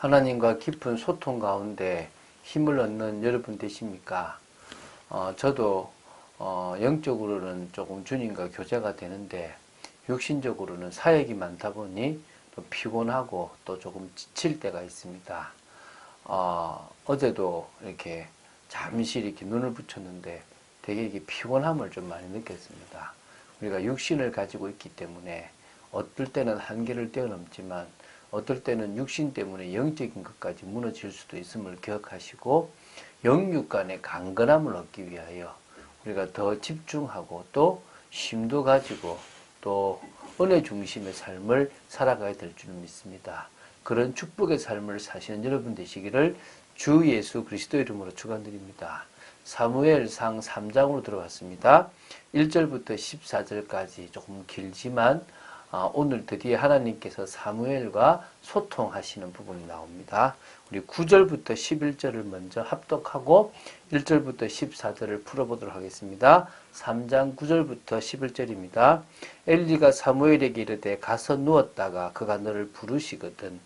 하나님과 깊은 소통 가운데 힘을 얻는 여러분 되십니까? 저도 영적으로는 조금 주님과 교제가 되는데 육신적으로는 사역이 많다 보니 또 피곤하고 또 조금 지칠 때가 있습니다. 어제도 이렇게 잠시 이렇게 눈을 붙였는데 되게 이렇게 피곤함을 좀 많이 느꼈습니다. 우리가 육신을 가지고 있기 때문에 어떨 때는 한계를 뛰어넘지만 어떨 때는 육신 때문에 영적인 것까지 무너질 수도 있음을 기억하시고 영육 간의 강건함을 얻기 위하여 우리가 더 집중하고 또 심도 가지고 또 은혜 중심의 삶을 살아가야 될 줄 믿습니다. 그런 축복의 삶을 사시는 여러분 되시기를 주 예수 그리스도 이름으로 축원드립니다. 사무엘상 3장으로 들어갔습니다. 1절부터 14절까지 조금 길지만 오늘 드디어 하나님께서 사무엘과 소통하시는 부분이 나옵니다. 우리 9절부터 11절을 먼저 합독하고 1절부터 14절을 풀어보도록 하겠습니다. 3장 9절부터 11절입니다. 엘리가 사무엘에게 이르되 가서 누웠다가 그가 너를 부르시거든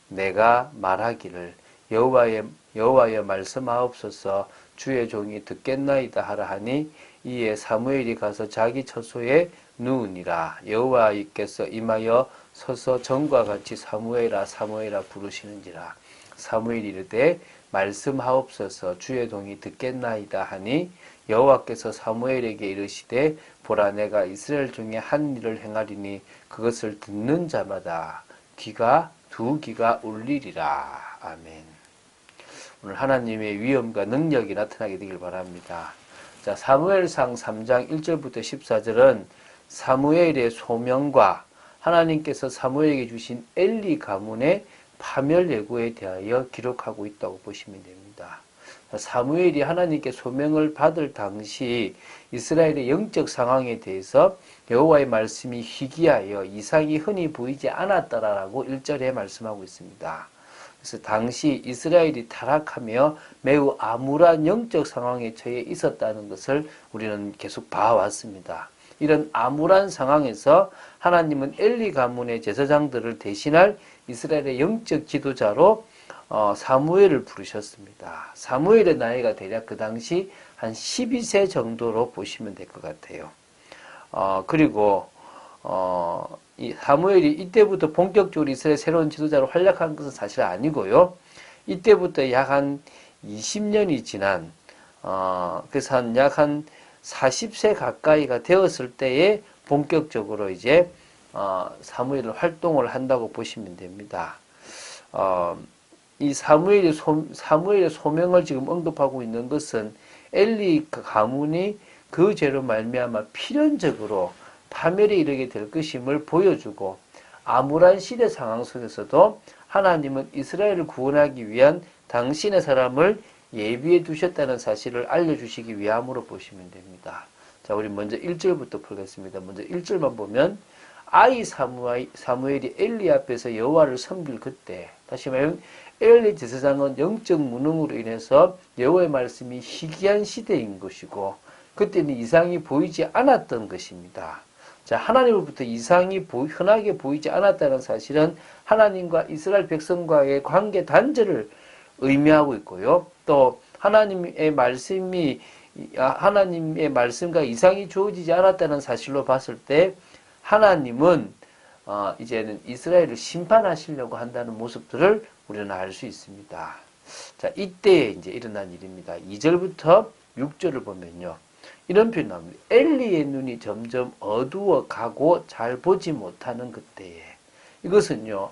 내가 말하기를 여호와여 말씀하옵소서 주의 종이 듣겠나이다 하라 하니 이에 사무엘이 가서 자기 처소에 누우니라. 여호와께서 임하여 서서 전과 같이 사무엘아 사무엘아 부르시는지라. 사무엘이 이르되 말씀하옵소서 주의 종이 듣겠나이다 하니 여호와께서 사무엘에게 이르시되 보라 내가 이스라엘 중에 한 일을 행하리니 그것을 듣는 자마다 두 귀가 울리리라. 아멘. 오늘 하나님의 위엄과 능력이 나타나게 되길 바랍니다. 자, 사무엘상 3장 1절부터 14절은 사무엘의 소명과 하나님께서 사무엘에게 주신 엘리 가문의 파멸 예고에 대하여 기록하고 있다고 보시면 됩니다. 사무엘이 하나님께 소명을 받을 당시 이스라엘의 영적 상황에 대해서 여호와의 말씀이 희귀하여 이상이 흔히 보이지 않았다라고 1절에 말씀하고 있습니다. 그래서 당시 이스라엘이 타락하며 매우 암울한 영적 상황에 처해 있었다는 것을 우리는 계속 봐왔습니다. 이런 암울한 상황에서 하나님은 엘리 가문의 제사장들을 대신할 이스라엘의 영적 지도자로 사무엘을 부르셨습니다. 사무엘의 나이가 대략 그 당시 한 12세 정도로 보시면 될 것 같아요. 그리고 이 사무엘이 이때부터 본격적으로 이스라엘 새로운 지도자로 활약한 것은 사실 아니고요. 이때부터 약 한 20년이 지난 그래서 약 한 40세 가까이가 되었을 때에 본격적으로 이제 사무엘은 활동을 한다고 보시면 됩니다. 이 사무엘의 소명을 지금 언급하고 있는 것은 엘리 가문이 그 죄로 말미암아 필연적으로 파멸에 이르게 될 것임을 보여주고 암울한 시대 상황 속에서도 하나님은 이스라엘을 구원하기 위한 당신의 사람을 예비해 두셨다는 사실을 알려주시기 위함으로 보시면 됩니다. 자, 우리 먼저 1절부터 풀겠습니다. 먼저 1절만 보면 아이 사무엘이 엘리 앞에서 여호와를 섬길 그때, 다시 말하면 엘리 제사장은 영적 무능으로 인해서 여호와의 말씀이 희귀한 시대인 것이고 그때는 이상이 보이지 않았던 것입니다. 자, 하나님으로부터 이상이 흔하게 보이지 않았다는 사실은 하나님과 이스라엘 백성과의 관계 단절을 의미하고 있고요. 또 하나님의 말씀과 이상이 주어지지 않았다는 사실로 봤을 때 하나님은 이제는 이스라엘을 심판하시려고 한다는 모습들을 우리는 알 수 있습니다. 자, 이때 이제 일어난 일입니다. 2절부터 6절을 보면요. 이런 표현이 나옵니다. 엘리의 눈이 점점 어두워 가고 잘 보지 못하는 그때에. 이것은요,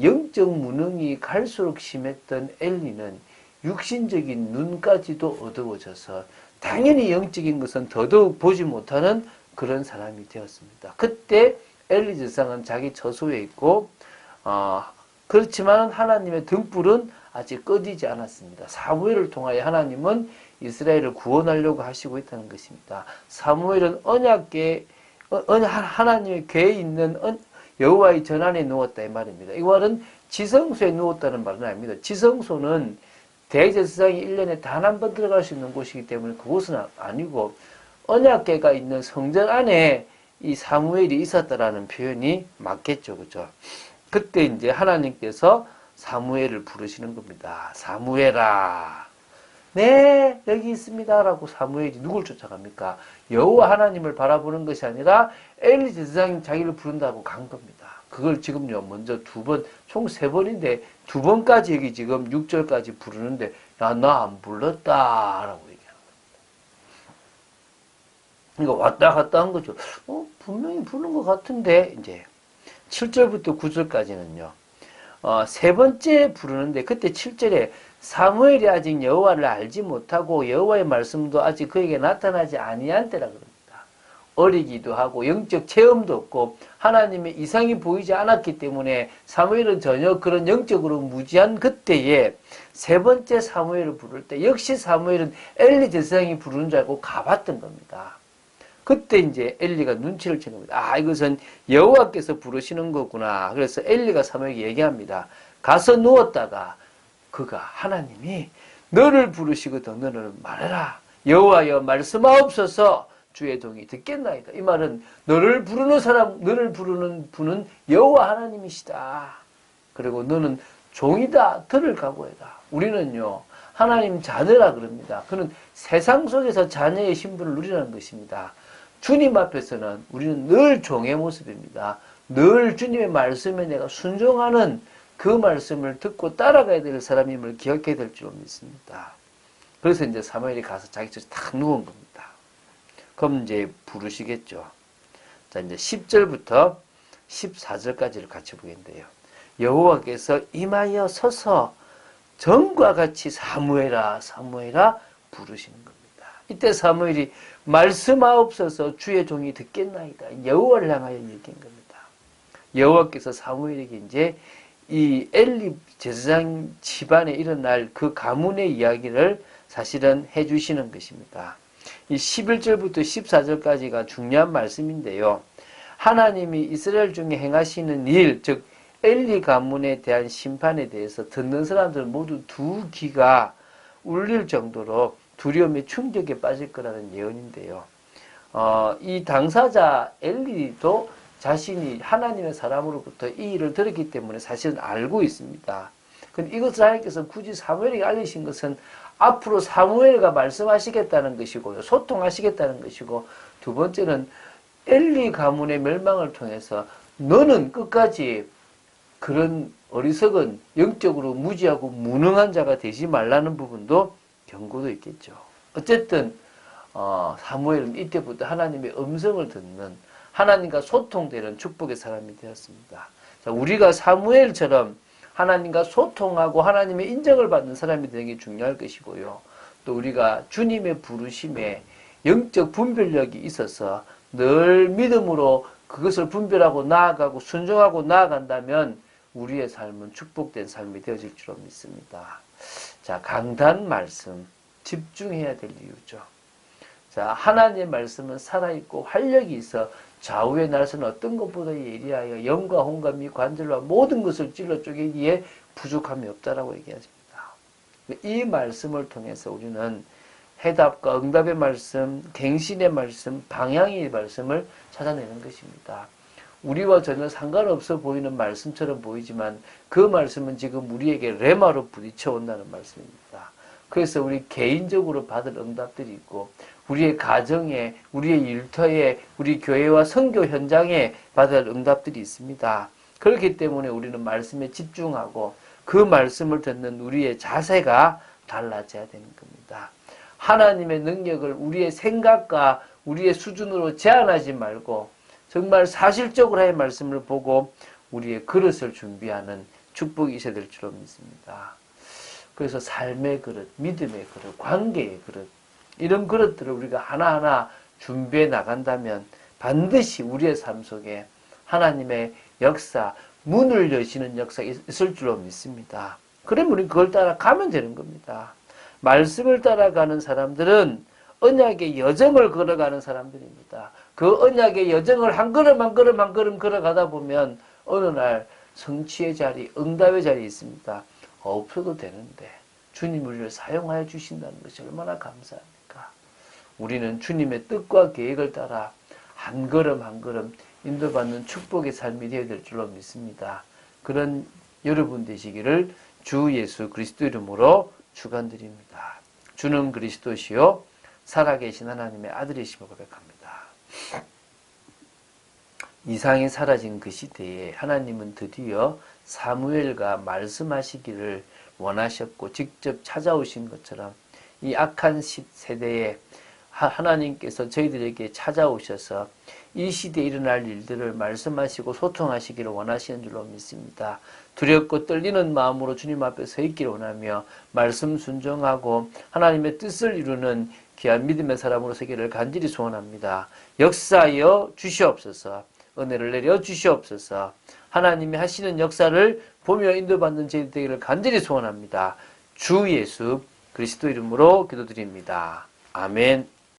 영적 무능이 갈수록 심했던 엘리는 육신적인 눈까지도 어두워져서 당연히 영적인 것은 더더욱 보지 못하는 그런 사람이 되었습니다. 그때 엘리 제사장은 자기 처소에 있고 그렇지만 하나님의 등불은 아직 꺼지지 않았습니다. 사무엘을 통하여 하나님은 이스라엘을 구원하려고 하시고 있다는 것입니다. 사무엘은 하나님의 궤에 있는 여호와의 전안에 누웠다 이 말입니다. 이 말은 지성소에 누웠다는 말은 아닙니다. 지성소는 대제사장이 1년에 단 한 번 들어갈 수 있는 곳이기 때문에 그곳은 아니고 언약궤가 있는 성전 안에 이 사무엘이 있었다라는 표현이 맞겠죠. 그죠? 그때 이제 하나님께서 사무엘을 부르시는 겁니다. 사무엘아. 네, 여기 있습니다. 라고 사무엘이 누굴 쫓아갑니까? 여호와 하나님을 바라보는 것이 아니라 엘리 제사장이 자기를 부른다고 간 겁니다. 그걸 지금요, 먼저 두 번, 총 세 번인데, 두 번까지 여기 지금 6절까지 부르는데, 야, 나 안 불렀다. 라고 얘기하는 겁니다. 그러니까 왔다 갔다 한 거죠. 분명히 부른 것 같은데, 이제, 7절부터 9절까지는요, 세 번째 부르는데, 그때 7절에 사무엘이 아직 여호와를 알지 못하고 여호와의 말씀도 아직 그에게 나타나지 아니한 때라 그럽니다. 어리기도 하고 영적 체험도 없고 하나님의 이상이 보이지 않았기 때문에 사무엘은 전혀 그런 영적으로 무지한 그때에 세 번째 사무엘을 부를 때 역시 사무엘은 엘리 제사장이 부르는 줄 알고 가봤던 겁니다. 그때 이제 엘리가 눈치를 챈 겁니다. 아, 이것은 여호와께서 부르시는 거구나. 그래서 엘리가 사무엘에게 얘기합니다. 가서 누웠다가 그가 하나님이 너를 부르시거든 너는 말해라. 여호와여 말씀하옵소서 주의 종이 듣겠나이다. 이 말은 너를 부르는 사람, 너를 부르는 분은 여호와 하나님이시다. 그리고 너는 종이다. 들을 각오해라. 우리는요 하나님 자녀라 그럽니다. 그는 세상 속에서 자녀의 신분을 누리는 것입니다. 주님 앞에서는 우리는 늘 종의 모습입니다. 늘 주님의 말씀에 내가 순종하는 그 말씀을 듣고 따라가야 될 사람임을 기억해야 될 줄 믿습니다. 그래서 이제 사무엘이 가서 자기 집에 탁 누운 겁니다. 그럼 이제 부르시겠죠. 자, 이제 10절부터 14절까지를 같이 보겠는데요. 여호와께서 임하여 서서 전과 같이 사무엘아, 사무엘아 부르시는 겁니다. 이때 사무엘이 말씀하옵소서 주의 종이 듣겠나이다. 여호와를 향하여 얘기한 겁니다. 여호와께서 사무엘에게 이제 이 엘리 제사장 집안에 일어날 그 가문의 이야기를 사실은 해주시는 것입니다. 이 11절부터 14절까지가 중요한 말씀인데요. 하나님이 이스라엘 중에 행하시는 일, 즉 엘리 가문에 대한 심판에 대해서 듣는 사람들 모두 두 귀가 울릴 정도로 두려움의 충격에 빠질 거라는 예언인데요. 이 당사자 엘리도 자신이 하나님의 사람으로부터 이 일을 들었기 때문에 사실은 알고 있습니다. 근데 이것을 하나님께서 굳이 사무엘에게 알리신 것은 앞으로 사무엘과 말씀하시겠다는 것이고요. 소통하시겠다는 것이고, 두 번째는 엘리 가문의 멸망을 통해서 너는 끝까지 그런 어리석은 영적으로 무지하고 무능한 자가 되지 말라는 부분도 경고도 있겠죠. 어쨌든 사무엘은 이때부터 하나님의 음성을 듣는 하나님과 소통되는 축복의 사람이 되었습니다. 자, 우리가 사무엘처럼 하나님과 소통하고 하나님의 인정을 받는 사람이 되는 게 중요할 것이고요. 또 우리가 주님의 부르심에 영적 분별력이 있어서 늘 믿음으로 그것을 분별하고 나아가고 순종하고 나아간다면 우리의 삶은 축복된 삶이 되어질 줄 믿습니다. 자, 강단 말씀 집중해야 될 이유죠. 자, 하나님의 말씀은 살아있고 활력이 있어 좌우의 날선 어떤 것보다 예리하여 영과 혼과 미 관절과 모든 것을 찔러 쪼개기에 부족함이 없다라고 얘기하십니다. 이 말씀을 통해서 우리는 해답과 응답의 말씀, 갱신의 말씀, 방향의 말씀을 찾아내는 것입니다. 우리와 전혀 상관없어 보이는 말씀처럼 보이지만 그 말씀은 지금 우리에게 레마로 부딪혀 온다는 말씀입니다. 그래서 우리 개인적으로 받을 응답들이 있고 우리의 가정에, 우리의 일터에, 우리 교회와 선교 현장에 받을 응답들이 있습니다. 그렇기 때문에 우리는 말씀에 집중하고 그 말씀을 듣는 우리의 자세가 달라져야 되는 겁니다. 하나님의 능력을 우리의 생각과 우리의 수준으로 제한하지 말고 정말 사실적으로 의 말씀을 보고 우리의 그릇을 준비하는 축복이 있어야 될 줄로 믿습니다. 그래서 삶의 그릇, 믿음의 그릇, 관계의 그릇 이런 그릇들을 우리가 하나하나 준비해 나간다면 반드시 우리의 삶 속에 하나님의 역사, 문을 여시는 역사가 있을 줄로 믿습니다. 그러면 우리는 그걸 따라 가면 되는 겁니다. 말씀을 따라가는 사람들은 언약의 여정을 걸어가는 사람들입니다. 그 언약의 여정을 한 걸음 한 걸음 한 걸음 걸어가다 보면 어느 날 성취의 자리, 응답의 자리에 있습니다. 없어도 되는데 주님 우리를 사용하여 주신다는 것이 얼마나 감사합니까? 우리는 주님의 뜻과 계획을 따라 한 걸음 한 걸음 인도받는 축복의 삶이 되어야 될 줄로 믿습니다. 그런 여러분 되시기를 주 예수 그리스도 이름으로 축원드립니다. 주는 그리스도시요 살아계신 하나님의 아들이심을 고백합니다. 이상이 사라진 그 시대에 하나님은 드디어 사무엘과 말씀하시기를 원하셨고 직접 찾아오신 것처럼 이 악한 세대에 하나님께서 저희들에게 찾아오셔서 이 시대에 일어날 일들을 말씀하시고 소통하시기를 원하시는 줄로 믿습니다. 두렵고 떨리는 마음으로 주님 앞에 서 있기를 원하며 말씀 순종하고 하나님의 뜻을 이루는 귀한 믿음의 사람으로 서기를 간절히 소원합니다. 역사하여 주시옵소서. 은혜를 내려 주시옵소서. 하나님이 하시는 역사를 보며 인도받는 저희들 되기를 간절히 소원합니다. 주 예수 그리스도 이름으로 기도드립니다. 아멘.